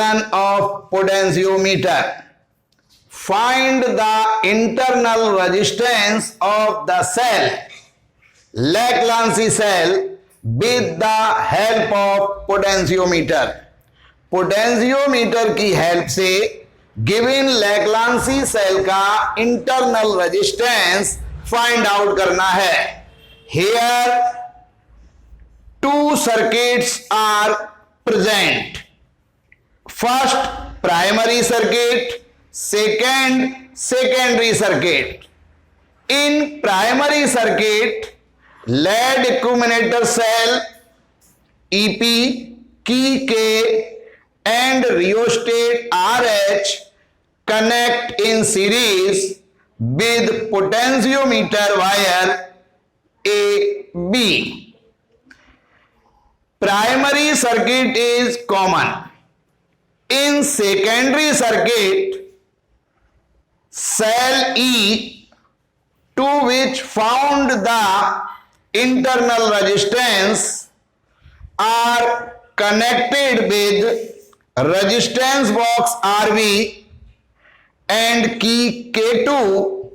of potentiometer. Find the internal resistance of the cell, Lagrange cell, with the help of potentiometer. Potentiometer की help से given लैग्रांजी cell का internal resistance find out करना है. Here two circuits are present. First primary circuit, second secondary circuit. In primary circuit, lead accumulator cell EP, key K and rheostat RH connect in series with potentiometer wire AB. Primary circuit is common. In secondary circuit, cell E, to which found the internal resistance, are connected with resistance box RV and key K2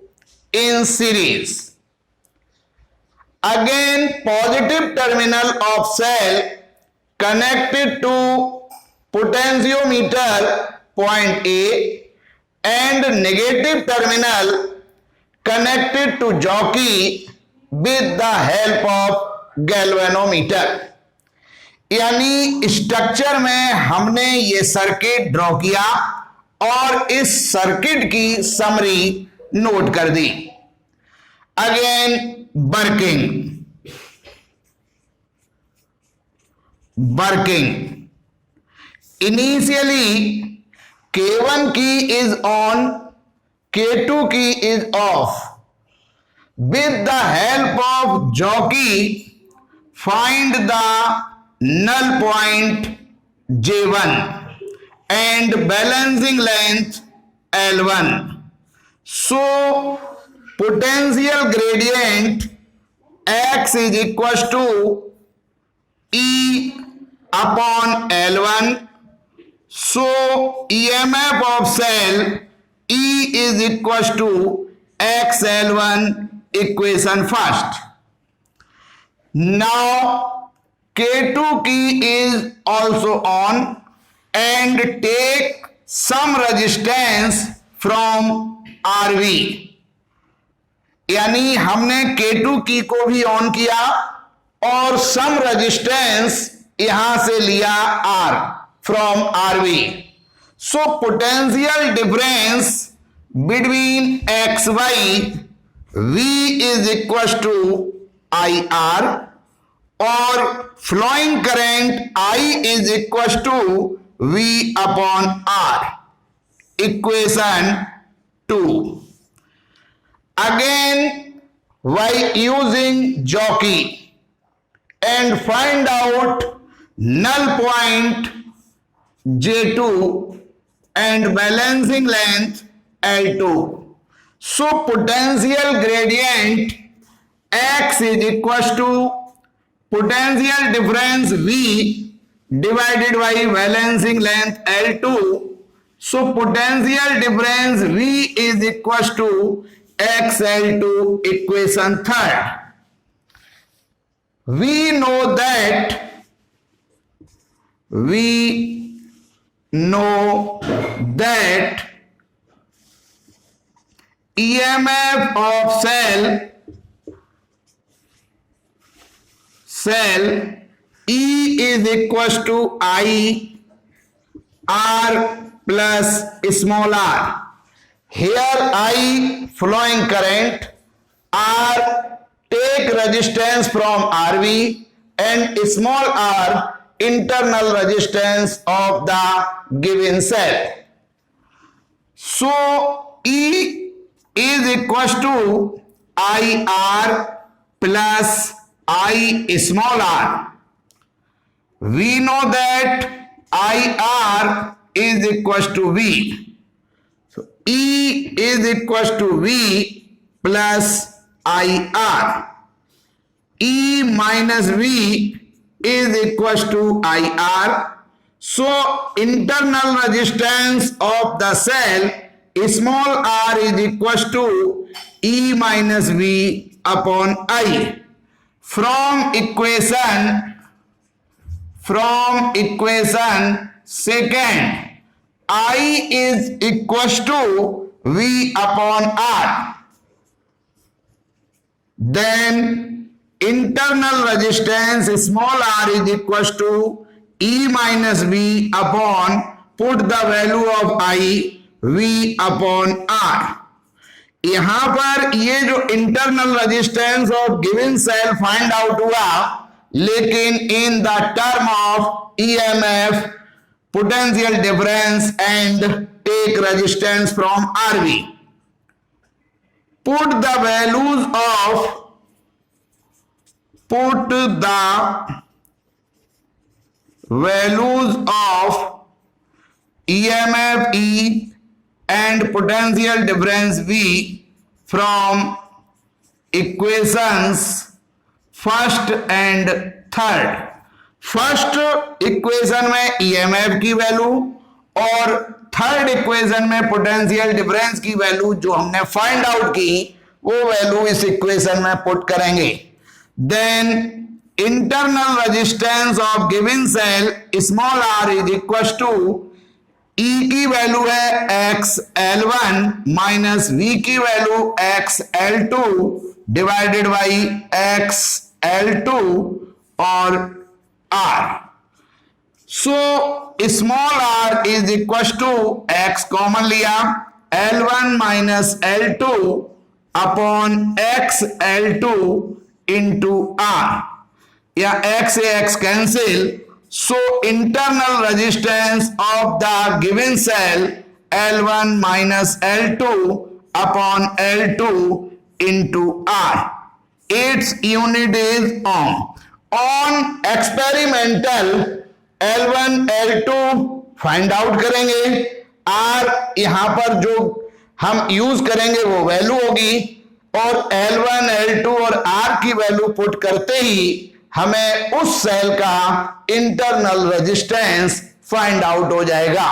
in series. Again, positive terminal of cell connected to potentiometer point A and negative terminal connected to jockey with the help of galvanometer. यानी structure में हमने ये circuit draw किया और इस circuit की summary note कर दी. Again working. Initially K1 key is on, K2 key is off. With the help of jockey, find the null point J1 and balancing length L1. So potential gradient X is equals to E upon L1. So EMF of cell E is equals to XL1, equation first. Now K2 key is also on and take some resistance from RV. यानी हमने K2 की को भी on किया और सम resistance यहां से लिया R from RV. So potential difference between XY V is equals to IR और flowing current I is equals to V upon R. Equation 2. Again, by using jockey and find out null point J2 and balancing length L2. So potential gradient X is equals to potential difference V divided by balancing length L2. So potential difference V is equals to XL2, equation third. We know that EMF of cell E is equals to I R plus small r. Here I flowing current, R take resistance from RV and small r internal resistance of the given cell. So E is equals to IR plus I small r. We know that IR is equals to V. So E is equals to V plus IR. E minus V is equals to IR. So internal resistance of the cell small r is equals to E minus V upon I. From equation second, I is equals to V upon R. Then internal resistance small r is equals to E minus V upon, put the value of I, V upon R. यहां पर ये जो internal resistance of given cell find out हुआ, लेकिन in the term of EMF, potential difference and take resistance from RV. Put the values of EMF E and potential difference V from equations first and third. First equation में EMF की value और third equation में potential difference की value जो हमने find out की, वो value इस इक्वेशन में पुट करेंगे. Then internal resistance of given cell small r is equal to E की वैल्यू है XL1 माइनस V की value XL2 divided by XL2 और R. So small r is equal to X common लिया, L1 minus L2 upon XL2 into R, या X से X cancel. So internal resistance of the given cell L1 minus L2 upon L2 into R. Its unit is ohm. On experimental L1 L2 find out करेंगे. R यहां पर जो हम use करेंगे वो value होगी, और L1 L2 और R की वैल्यू पुट करते ही हमें उस सेल का इंटरनल रेजिस्टेंस फाइंड आउट हो जाएगा.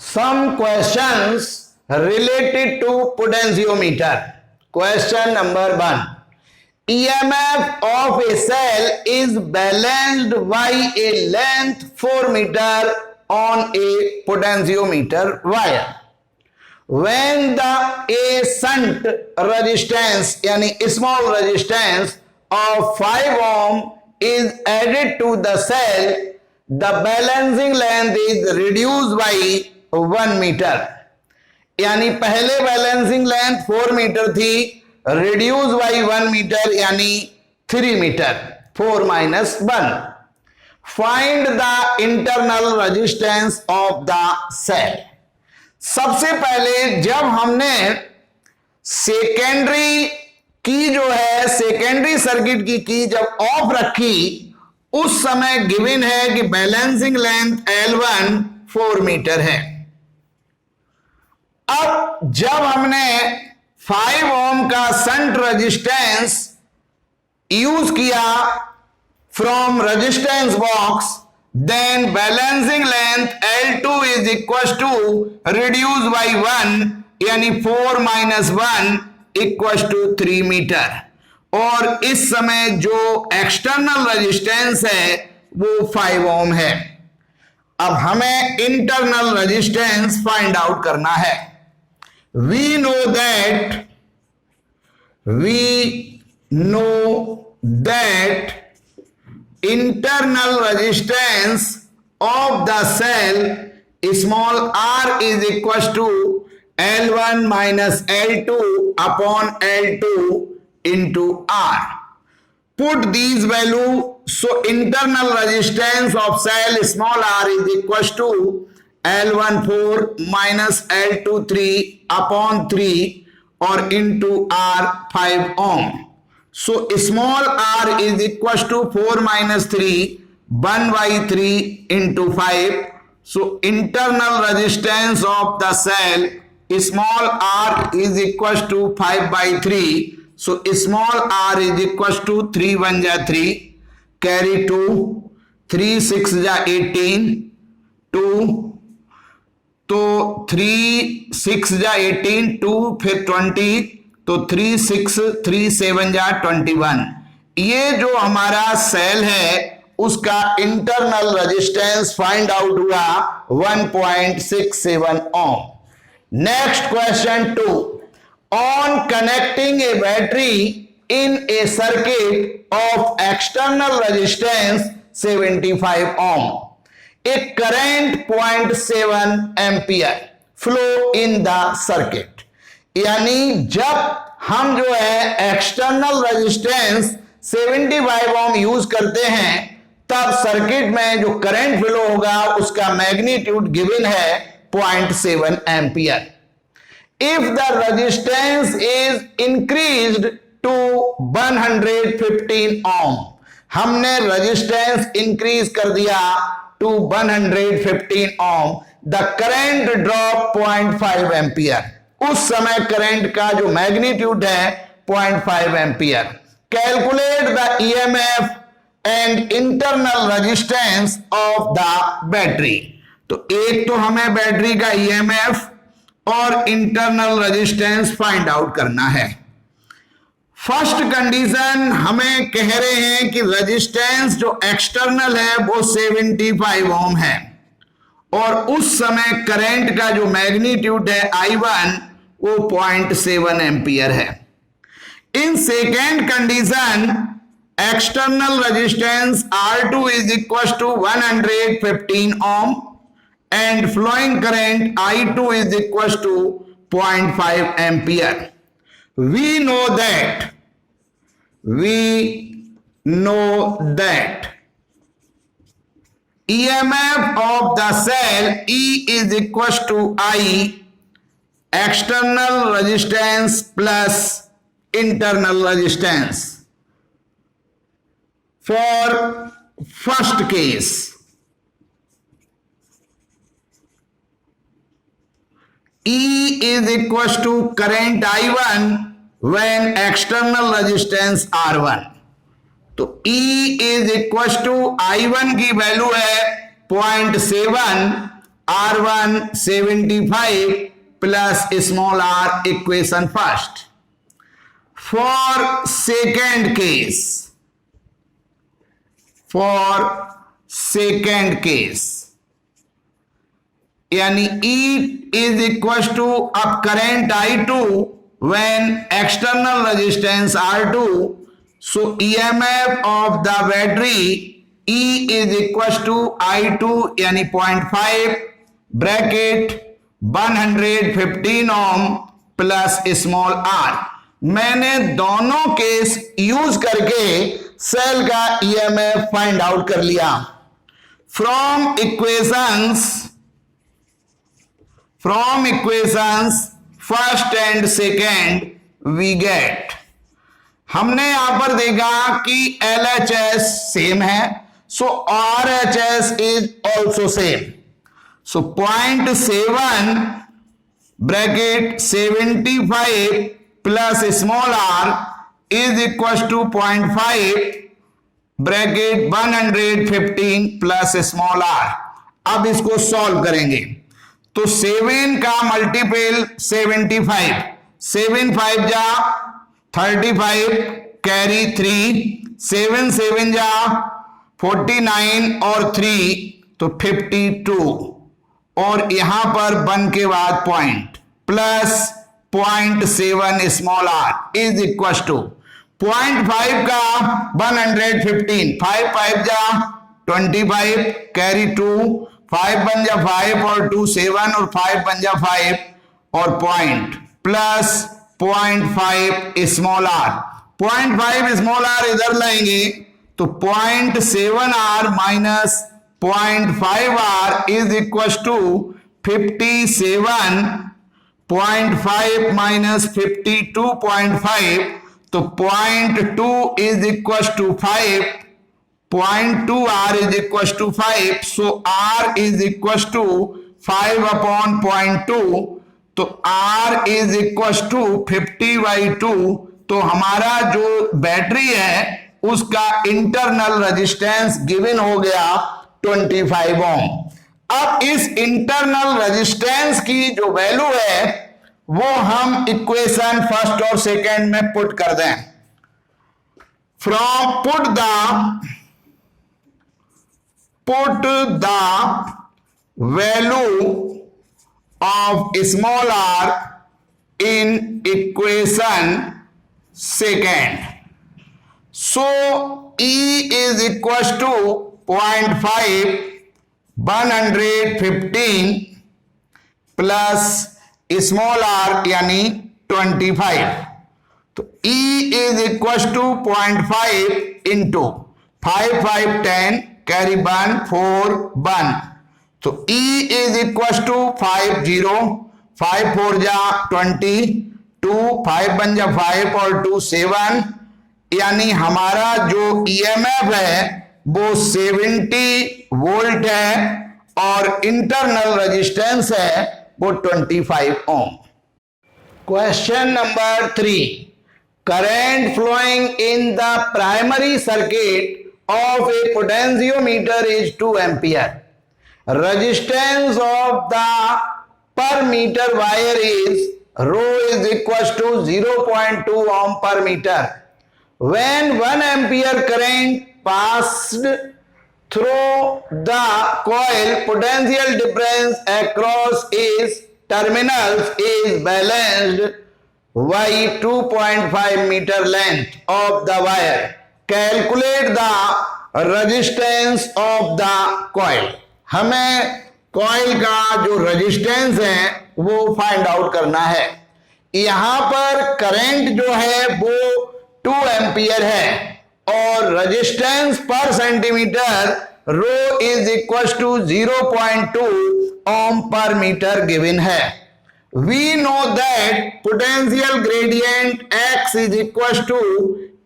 Some questions related to potentiometer. Question number 1. EMF of a cell is balanced by a length 4 meter on a potentiometer wire. When the a shunt resistance यानी small resistance of 5 ohm is added to the cell, the balancing length is reduced by 1 meter. यानी पहले balancing length 4 metre थी, reduce by 1 metre यानी 3 metre. 4 minus 1. Find the internal resistance of the cell. सबसे पहले जब हमने secondary की जो है सेकेंडरी सर्किट की जब ऑफ रखी, उस समय गिवन है कि बैलेंसिंग लेंथ L1 4 मीटर है. अब जब हमने 5 ओम का शंट रेजिस्टेंस यूज किया from resistance box, then balancing length L2 is equal to reduce by 1 यानी 4 minus 1 इक्वल टू 3 मीटर. और इस समय जो एक्सटर्नल रेजिस्टेंस है वो 5 ओम है. अब हमें इंटरनल रेजिस्टेंस फाइंड आउट करना है. we know that internal resistance of the cell small r is equal to L1 minus L2 upon L2 into R. Put these value. So internal resistance of cell small r is equal to L1 4 minus L2 3 upon 3 or into R 5 ohm. So small r is equal to 4 minus 3 1 by 3 into 5. So internal resistance of the cell small r is equal to 5 by 3. So small r is equal to 3 1 ja 3, carry 2, 3 6 जा 18 2, तो 3 6 जा 18 2 फिर 20, तो 3 6 3 7 जा 21। ये जो हमारा cell है उसका इंटरनल रेजिस्टेंस फाइंड आउट हुआ 1.67 ohm. Next question 2, on connecting a battery in a circuit of external resistance 75 ohm, a current 0.7 ampere flow in the circuit। यानी जब हम जो है एक्सटर्नल रेजिस्टेंस 75 ohm यूज करते हैं तब सर्किट में जो करंट फ्लो होगा उसका मैग्नीट्यूड गिवन है 0.7 ampere. If the resistance is increased to 115 ohm, हमने रेजिस्टेंस इंक्रीज कर दिया to 115 ohm, the current drop 0.5 ampere. उस समय करंट का जो मैग्नीट्यूड है 0.5 ampere. Calculate the EMF and internal resistance of the battery. तो एक तो हमें बैटरी का ईएमएफ और इंटरनल रेजिस्टेंस फाइंड आउट करना है। फर्स्ट कंडीशन हमें कह रहे हैं कि रेजिस्टेंस जो एक्सटर्नल है वो 75 ओम है और उस समय करंट का जो मैग्नीट्यूड है I1 वो 0.7 एम्पियर है। In second condition external resistance R2 is equal to 115 ohm and flowing current I2 is equal to 0.5 ampere. We know that EMF of the cell E is equal to I external resistance plus internal resistance for first case। E is equal to current I1 when external resistance R1। तो E is equal to I1 की value है 0.7, R1 75 plus small r equation first. For second case यानी E is equal to अब current I2 when external resistance R2, so EMF of the battery E is equal to I2 यानी 0.5 bracket 115 ohm plus small r। मैंने दोनों case use करके cell का EMF find out कर लिया। From equations first and second we get, हमने यहां पर देखा कि LHS सेम है, so RHS is also same. So 0.7 bracket 75 plus small r is equal to 0.5 bracket 115 plus small r। अब इसको सॉल्व करेंगे तो 7 का मल्टीपल 75, 7 5 जा 35 कैरी 3, 7 7 जा 49 और 3 तो 52 और यहां पर 1 के बाद point plus 0.7 small r is equal to 0.5 का 115, 5 5 जा 25 कैरी 2, 5 बन जा 5 और 2 7 और 5 बन जा 5 और point plus 0.5 small r। 0.5 small r इधर लाएंगे तो 0.7 r minus 0.5 r is equal to 57, 0.5 minus 52.5 तो 0.2 is equal to 5, 0.2 r is equal to 5, so r is equal to 5 upon 0.2, तो r is equal to 50/2। तो हमारा जो बैटरी है उसका इंटरनल रेजिस्टेंस गिवन हो गया 25 ओम। अब इस इंटरनल रेजिस्टेंस की जो वैल्यू है वो हम इक्वेशन फर्स्ट और सेकेंड में पुट कर दें। From put the value of small R in equation second. So E is equals to 0.5 115 plus small R यानी 25। तो E is equals to 0.5 into 5 5 10 carry 1 4 1। तो E is equals to 5 0 5 4 जा 20 2 5 1 जा 5 और 2 7, यानी हमारा जो ईएमएफ है वो 70 वोल्ट है और इंटरनल रेजिस्टेंस है वो 25 ohm. Question number 3, current flowing in the primary circuit of a potentiometer is 2 ampere. Resistance of the per metre wire is rho is equal to 0.2 ohm per metre. When 1 ampere current passed through the coil, potential difference across its terminals is balanced by 2.5 meter length of the wire. Calculate the resistance of the coil. हमें coil का जो resistance है वो find out करना है। यहां पर current जो है वो 2 एम्पियर है और resistance per centimetre rho is equal to 0.2 ohm per metre given है। We know that potential gradient X is equal to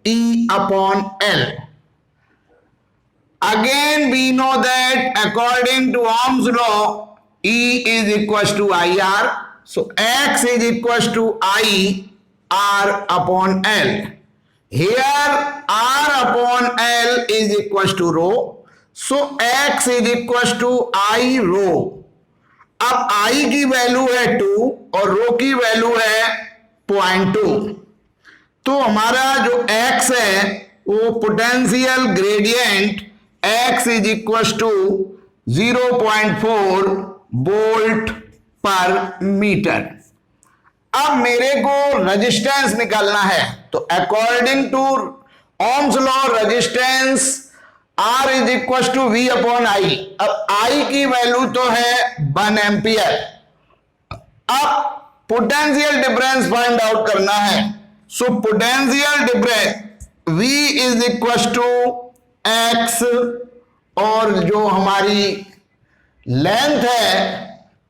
E upon L. Again we know that according to Ohm's law E is equal to I R. So X is equal to I R upon L. Here R upon L is equals to rho, so X is equals to I rho। अब I की value है 2 और rho की value है 0.2। तो हमारा जो X है वो potential gradient X is equals to 0.4 volt per metre. अब मेरे को रेजिस्टेंस निकालना है, तो according to Ohm's law resistance R is equal to V upon I। अब I की वैल्यू तो है 1 एम्पियर। अब पोटेंशियल डिफरेंस फाइंड आउट करना है। So potential difference V is equal to X और जो हमारी लेंथ है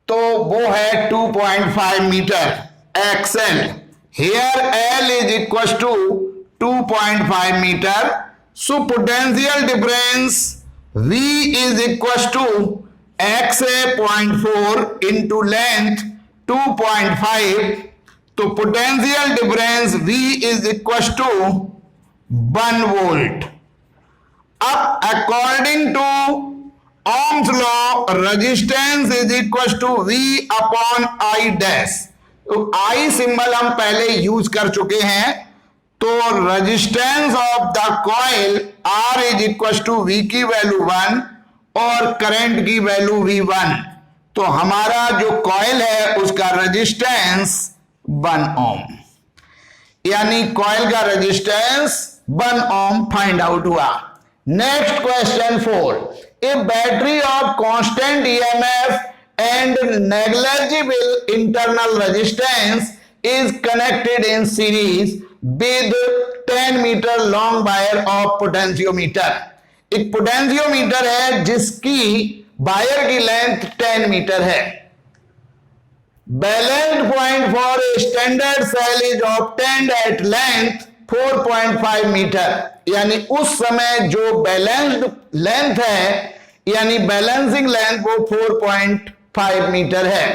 तो वो है 2.5 metre XL। Here L is equal to 2.5 meter. So potential difference V is equal to XA 0.4 into length 2.5. तो potential difference V is equal to 1 volt. अब according to Ohm's law, resistance is equal to V upon I dash। तो I symbol हम पहले use कर चुके हैं, तो resistance of the coil R is equal to V की value 1 और करंट की वैल्यू V1। तो हमारा जो कॉइल है उसका रेजिस्टेंस 1 ओम, यानी कॉइल का रेजिस्टेंस 1 ओम फाइंड आउट हुआ। Next question 4, A battery of constant EMF and negligible internal resistance is connected in series with 10 meter long wire of potentiometer। एक पोटेंशियोमीटर है जिसकी वायर की लेंथ 10 मीटर है। Balanced point for a standard cell is obtained at length 4.5 metre, यानी उस समय जो balanced length है यानी बैलेंसिंग लेंथ वो 4.5 मीटर है।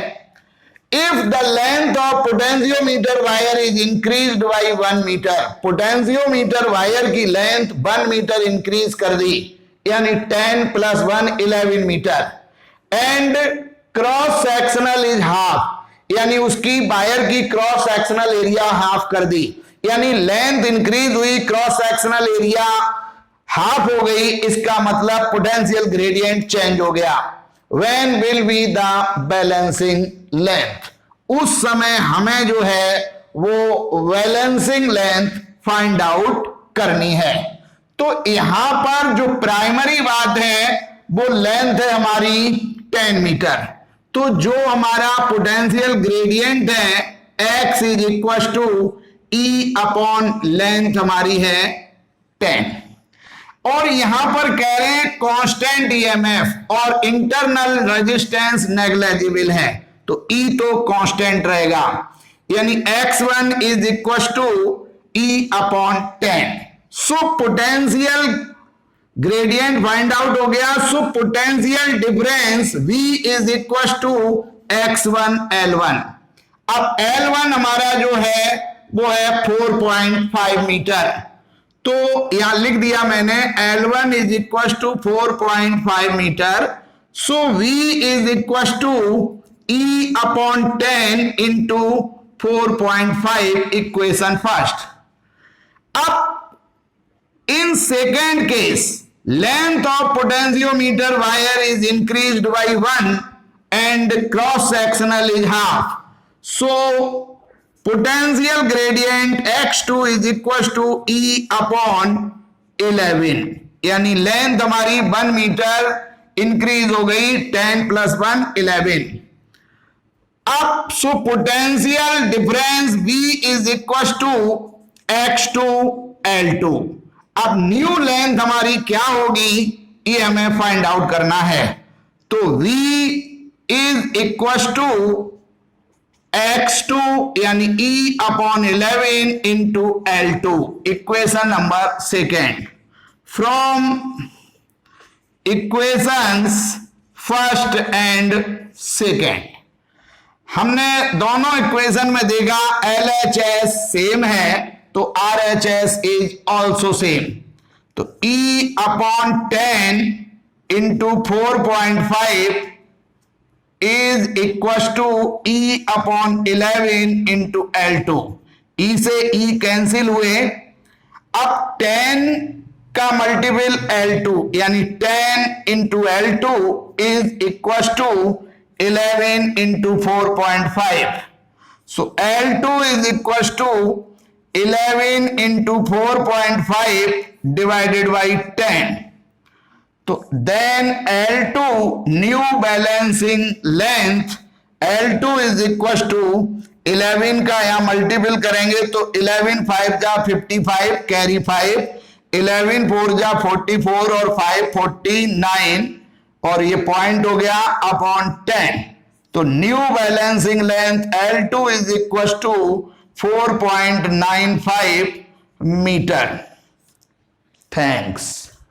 If the length of potentiometer wire is increased by 1 meter, potentiometer wire की लेंथ 1 मीटर इंक्रीज कर दी, यानी 10 + 1 11 metre, and cross sectional is half, यानी उसकी वायर की क्रॉस सेक्शनल एरिया हाफ कर दी, यानी लेंथ इंक्रीज हुई, क्रॉस सेक्शनल एरिया हाफ हो गई, इसका मतलब पोटेंशियल ग्रेडियंट चेंज हो गया। When will be the balancing length? उस समय हमें जो है वो बैलेंसिंग लेंथ फाइंड आउट करनी है। तो यहां पर जो प्राइमरी बात है वो लेंथ है हमारी 10 मीटर। तो जो हमारा पोटेंशियल ग्रेडियंट है x is equal to E upon length हमारी है 10, और यहां पर कह रहे हैं कांस्टेंट ईएमएफ और इंटरनल रेजिस्टेंस नेग्लिजिबल है, तो ई तो कांस्टेंट रहेगा, यानी x1 is equal to E upon 10। So potential gradient find out हो गया। So potential difference V is equal to x1 L1। अब L1 हमारा जो है वो है 4.5 मीटर, तो यहां लिख दिया मैंने L1 is equal to 4.5 metre. So V is equal to E upon 10 into 4.5, equation first. अब in second case length of potentiometer wire is increased by 1 and cross sectional is half, so potential gradient x2 is equal to E upon 11, यानी length हमारी 1 metre increase हो गई, 10 + 1 11। अब so potential difference V is equal to x2 L2। अब new length हमारी क्या होगी ये हमें फाइंड आउट करना है। तो V is equal to x2 यानी E upon 11 into L2, equation number second. From equations first and second हमने दोनों इक्वेशन में देखा LHS सेम है तो RHS इज ऑल्सो सेम, तो E upon 10 into 4.5 is equal to E upon 11 into L2। E से E cancel हुए, अब 10 का मल्टीपल L2 यानी 10 into L2 is equal to 11 into 4.5, so L2 is equal to 11 into 4.5 divided by 10, तो then L2 new balancing length L2 is equal to 11 का यहां multiple करेंगे तो 11 5 जा 55 कैरी 5, 11 4 जा 44 और 5 49, और ये पॉइंट हो गया अपॉन 10, तो new balancing length L2 is equal to 4.95 metre. Thanks.